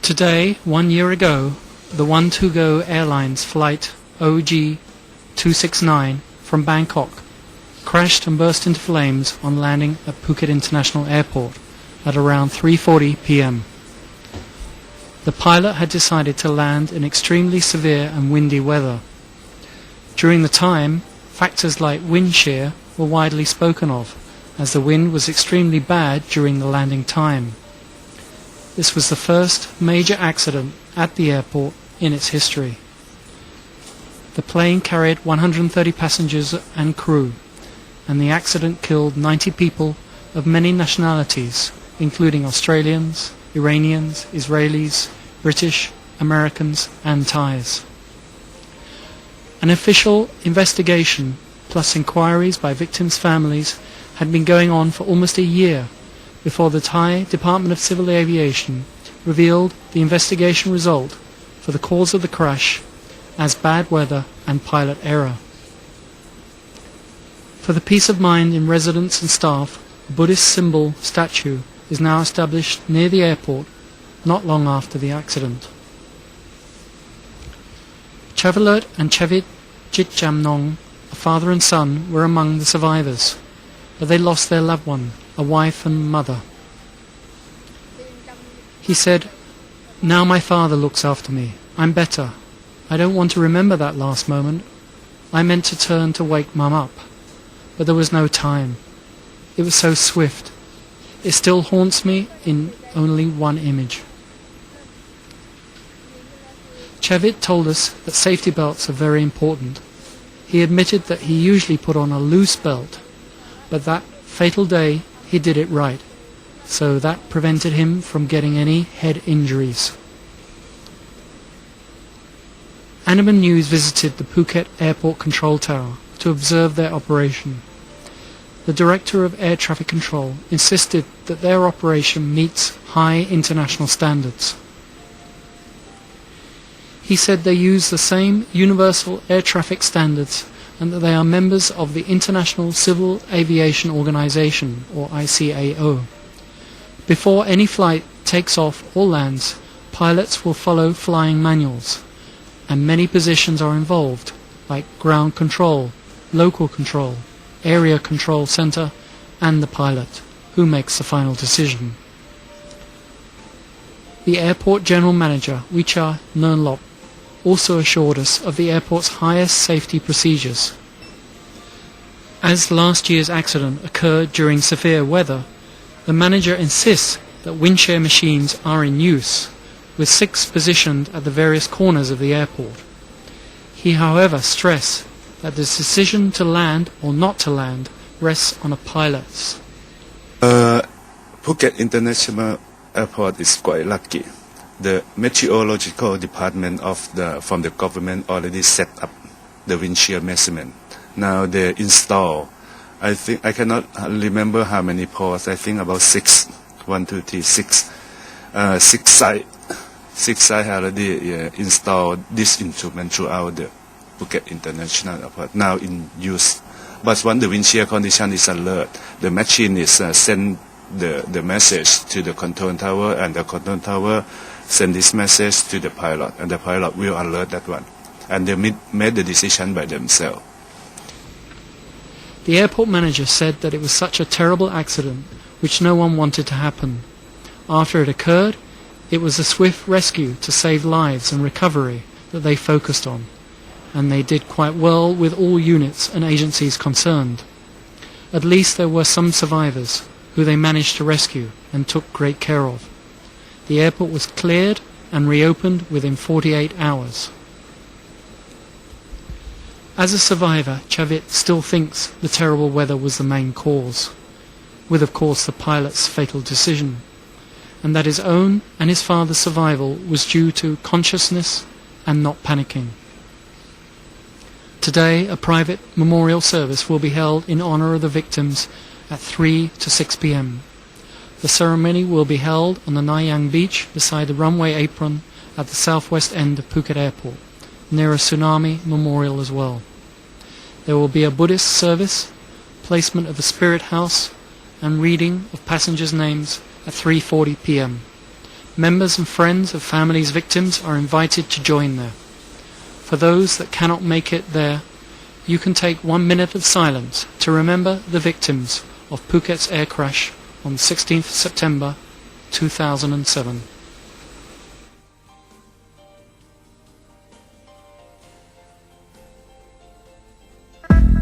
Today, 1 year ago, the One-Two-Go Airlines Flight OG 269 from Bangkok crashed and burst into flames on landing at Phuket International Airport at around 3:40 p.m. The pilot had decided to land in extremely severe and windy weather. During the time, factors like wind shear were widely spoken of, as the wind was extremely bad during the landing time. This was the first major accident at the airport in its history. The plane carried 130 passengers and crew, and the accident killed 90 people of many nationalities, including Australians, Iranians, Israelis, British, Americans and Thais. An official investigation plus inquiries by victims' families had been going on for almost a year before the Thai Department of Civil Aviation revealed the investigation result for the cause of the crash as bad weather and pilot error. For the peace of mind in residents and staff, a Buddhist symbol statue is now established near the airport not long after the accident. Chavalert and Chavit Jit-jam-nong, a father and son, were among the survivors, but they lost their loved one, a wife and mother. He said, "Now my father looks after me. I'm better. I don't want to remember that last moment. I meant to turn to wake Mum up, but there was no time. It was so swift. It still haunts me in only one image." Chavit told us that safety belts are very important. He admitted that he usually put on a loose belt, but that fatal day he did it right, so that prevented him from getting any head injuries. Andaman News visited the Phuket Airport Control Tower to observe their operation. The Director of Air Traffic Control insisted that their operation meets high international standards. He said they use the same universal air traffic standards and that they are members of the International Civil Aviation Organization, or ICAO. Before any flight takes off or lands, pilots will follow flying manuals, and many positions are involved, like ground control, local control, area control center, and the pilot, who makes the final decision. The airport general manager, Wicha Nernlop, also assured us of the airport's highest safety procedures. As last year's accident occurred during severe weather, the manager insists that wind shear machines are in use, with 6 positioned at the various corners of the airport. He, however, stressed that the decision to land or not to land rests on a pilot's. Phuket International Airport is quite lucky. The meteorological department from the government already set up the wind shear measurement. Now they install, I think, I cannot remember how many poles, I think about 6, 1, 2, 3, 6. 6 sites already installed this instrument throughout the Phuket International Airport, now in use. But when the wind shear condition is alert, the machine is send the message to the control tower, and the control tower send this message to the pilot, and the pilot will alert that one. And they made the decision by themselves. The airport manager said that it was such a terrible accident which no one wanted to happen. After it occurred, it was a swift rescue to save lives and recovery that they focused on, and they did quite well with all units and agencies concerned. At least there were some survivors who they managed to rescue and took great care of. The airport was cleared and reopened within 48 hours. As a survivor, Chavit still thinks the terrible weather was the main cause, with of course the pilot's fatal decision, and that his own and his father's survival was due to consciousness and not panicking. Today, a private memorial service will be held in honor of the victims at 3 to 6 p.m. The ceremony will be held on the Nayang beach beside the runway apron at the southwest end of Phuket Airport, near a tsunami memorial as well. There will be a Buddhist service, placement of a spirit house, and reading of passengers' names at 3:40 p.m. Members and friends of families victims are invited to join there. For those that cannot make it there, you can take 1 minute of silence to remember the victims of Phuket's air crash on 16th September 2007.